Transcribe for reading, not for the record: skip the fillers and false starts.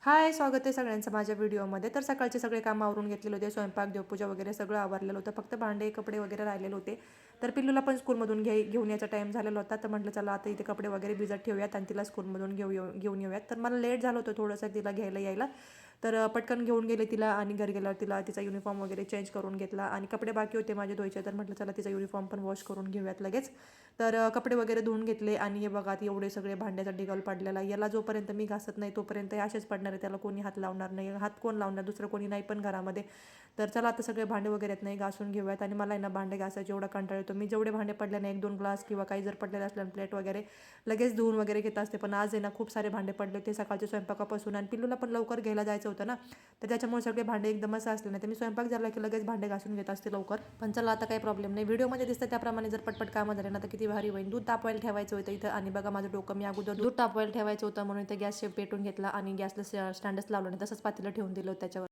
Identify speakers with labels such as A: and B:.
A: हाय, स्वागत आहे सगळ्यांचं माझ्या व्हिडिओमध्ये. तर सकाळचे सगळे कामं आवरून घेतलेले होते. स्वयंपाक, देवपूजा वगैरे सगळं आवरलेलं होतं. फक्त भांडे, कपडे वगैरे राहिलेले होते. तर पिल्लूला पण स्कूलमधून घेऊन यायचा टाईम झालेला होता. तर म्हटलं चला आता इथे कपडे वगैरे भिजत ठेवूयात आणि तिला स्कूलमधून घेऊन येऊयात. तर मला लेट झालं होतं थोडंसं तिला घ्यायला यायला. तर पटकन घेऊन गेले तिला आणि घरी गेल्यावर तिचा युनिफॉर्म वगैरे चेंज करून घेतला आणि कपडे बाकी होते माझे धुवायचे. तर म्हटलं चला तिचा युनिफॉर्म पण वॉश करून घेऊयात लगेच. तर कपडे वगैरे धुवून घेतले आणि हे बघा एवढे सगळे भांड्याचा ढिगाल पडलेला. याला जोपर्यंत मी घासत नाही तोपर्यंत हे असेच पडणार आहे. त्याला कोणी हात लावणार नाही. हात कोण लावणार, दुसरं कोणी नाही पण घरामध्ये. तर चला आता सगळे भांडे वगैरे आहेत नाही घासून घेऊयात. आणि मला आहे ना भांडे घासायचे एवढा कंटाळा येतो. मी जेवढे भांडे पडले ना 1-2 ग्लास किंवा काही जर पडलेले असल्या प्लेट वगैरे लगेच धुवून वगैरे घेत असते. पण आज आहे ना खूप सारे भांडे पडले होते सकाळच्या स्वयंपाकापासून आणि पिल्लूला पण लवकर घ्यायला जायचं होतं ना. तर त्याच्यामुळे सगळे भांडे एकदमच असले नाही. तर मी स्वयंपाक झाला की लगेच भांडे घासून घेत असते लवकर. पण चला आता काही प्रॉब्लेम नाही. व्हिडिओमध्ये दिसतं त्याप्रमाणे जर पटपट कामं झाले ना तर किती भारी होईल. दूध तापवायला ठेवायचं होतं इथं आणि बघा माझं डोकं, मी अगोदर दूध तापवायला ठेवायचं होतं म्हणून इथं गॅस पेटून घेतला आणि गॅसला स्टँडच लावलं नाही, तसंच पातेलं ठेवून दिलं त्याच्यावर.